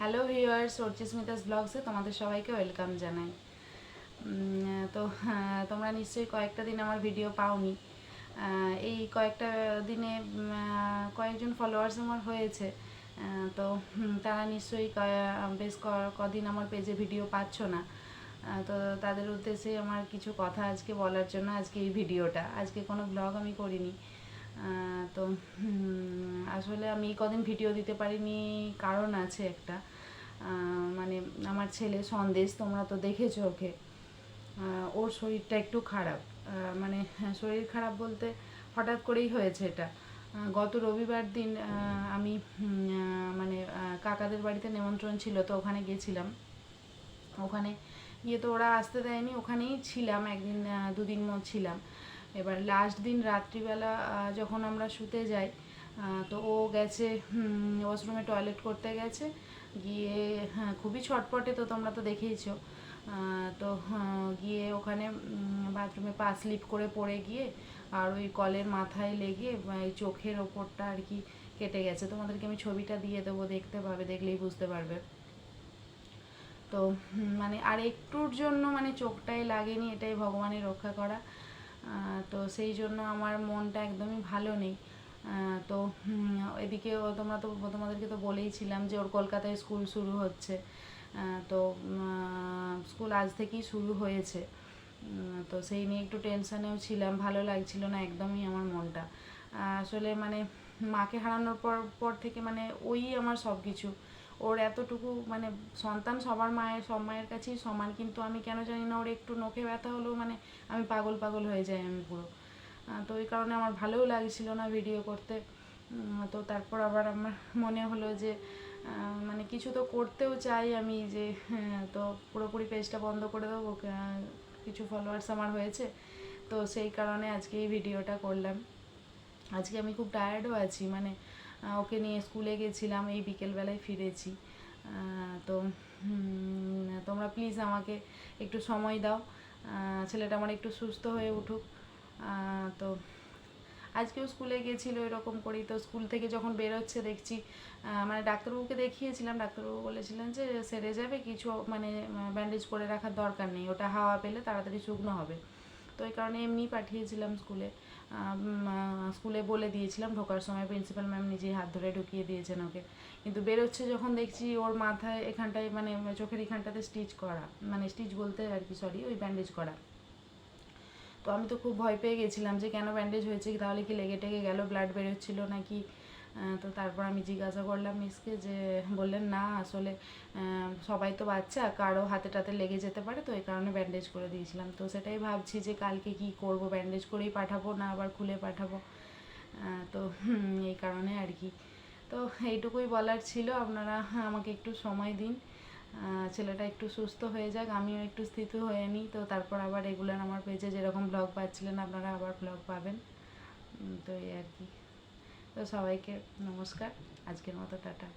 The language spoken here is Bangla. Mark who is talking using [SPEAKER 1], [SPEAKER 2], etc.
[SPEAKER 1] হ্যালো ভিউয়ার্স, অর্চিস্মিতাস ব্লগসে তোমাদের সবাইকে ওয়েলকাম জানাই। তো তোমরা নিশ্চয়ই কয়েকটা দিন আমার ভিডিও পাওনি। এই কয়েকটা দিনে কয়েকজন ফলোয়ার্স আমার হয়েছে। তো তারা নিশ্চয়ই বেশ কদিন আমার পেজে ভিডিও পাচ্ছ না। তো তাদের উদ্দেশ্যে আমার কিছু কথা আজকে বলার জন্য আজকে এই ভিডিওটা। আজকে কোনো ব্লগ আমি করিনি। তো আসলে আমি কদিন ভিডিও দিতে পারিনি, কারণ আছে একটা। মানে আমার ছেলে সন্দেশ, তোমরা তো দেখেছো ওকে। ওর শরীরটা একটু খারাপ। মানে শরীর খারাপ বলতে হঠাৎ করেই হয়েছে এটা। গত রবিবার দিন আমি মানে কাকাদের বাড়িতে নেমন্ত্রণ ছিল, তো ওখানে গেছিলাম। ওখানে গিয়ে তো ওরা আসতে দেয়নি, ওখানেই ছিলাম একদিন, দুদিন মতো ছিলাম। এবার লাস্ট দিন রাত্রিবেলা যখন আমরা শুতে যাই, তো ও গেছে ওয়াশরুমে টয়লেট করতে গেছে। গিয়ে খুবই ছটপটে, তো তোমরা তো দেখেইছো। তো গিয়ে ওখানে বাথরুমে পা স্লিপ করে পড়ে গিয়ে আর ওই কলের মাথায় লেগে এই চোখের ওপরটা আর কি কেটে গেছে। তোমাদেরকে আমি ছবিটা দিয়ে দেবো, দেখতে পাবে, দেখলেই বুঝতে পারবে। তো মানে আর একটুর জন্য মানে চোখটাই লাগেনি, এটাই ভগবানের রক্ষা করা। তো সেই জন্য আমার মনটা একদমই ভালো নেই। তো এদিকে তোমাদেরকে তো বলেইছিলাম যে ওর কলকাতায় স্কুল শুরু হচ্ছে। তো স্কুল আজ থেকেই শুরু হয়েছে। তো সেই নিয়ে একটু টেনশানেও ছিলাম, ভালো লাগছিল না একদমই আমার মনটা। আসলে মানে মাকে হারানোর পর থেকে মানে ওই আমার সব কিছু। ওর এতটুকু মানে সন্তান সব মায়ের কাছেই সমান, কিন্তু আমি কেন জানি না ওর একটু নখে ব্যথা হলেও মানে আমি পাগল পাগল হয়ে যাই আমি পুরো। তো ওই কারণে আমার ভালোও লাগছিল না ভিডিও করতে। তো তারপর আবার আমার মনে হলো যে মানে কিছু তো করতেও চাই আমি, যে তো পুরোপুরি পেজটা বন্ধ করে দেবো। কিছু ফলোয়ার্স আমার হয়েছে, তো সেই কারণে আজকে এই ভিডিওটা করলাম। আজকে আমি খুব টায়ার্ডও আছি, মানে ওকে নিয়ে স্কুলে গেছিলাম, এই বিকেলবেলায় ফিরেছি। তো তোমরা প্লিজ আমাকে একটু সময় দাও, ছেলেটা আমার একটু সুস্থ হয়ে উঠুক। তো আজকেও স্কুলে গেছিলো এরকম করেই। তো স্কুল থেকে যখন বেরোচ্ছে দেখছি, মানে ডাক্তারবাবুকে দেখিয়েছিলাম, ডাক্তারবাবু বলেছিলেন যে সেরে যাবে, কিছু মানে ব্যান্ডেজ করে রাখার দরকার নেই, ওটা হাওয়া পেলে তাড়াতাড়ি শুকনো হবে। তো এই কারণে এমনিই পাঠিয়েছিলাম স্কুলে। স্কুলে বলে দিয়েছিলাম, ঢোকার সময় প্রিন্সিপাল ম্যাম নিজেই হাত ধরে ঢুকিয়ে দিয়েছেন ওকে। কিন্তু বেরোচ্ছে যখন দেখছি ওর মাথায় এখানটায় মানে চোখের এখানটাতে স্টিচ করা, মানে স্টিচ বলতে আর কি, সরি, ওই ব্যান্ডেজ করা। তো আমি তো খুব ভয় পেয়ে গেছিলাম যে কেন ব্যান্ডেজ হয়েছে, তাহলে কি লেগে টেগে গেল, ব্লাড বেরোচ্ছিলো নাকি। তো তারপর আমি জিজ্ঞাসা করলাম মিসকে, যে বললেন না আসলে সবাই তো বাচ্চা, কারো হাতে টাতে লেগে যেতে পারে, তো এই কারণে ব্যান্ডেজ করে দিয়েছিলাম। তো সেটাই ভাবছি যে কালকে কি করব, ব্যান্ডেজ করেই পাঠাবো না আবার খুলে পাঠাবো। তো এই কারণে আর কি। তো এইটুকুই বলার ছিল, আপনারা আমাকে একটু সময় দিন, ছেলেটা একটু সুস্থ হয়ে যাক, আমিও একটু স্থিত হয়ে নিই, তো তারপর আবার রেগুলার আমার পেজে যেরকম ব্লগ পাচ্ছিলেন আপনারা আবার ব্লগ পাবেন। তো এই আর কি। তো সবাইকে নমস্কার, আজকের মতো টাটা।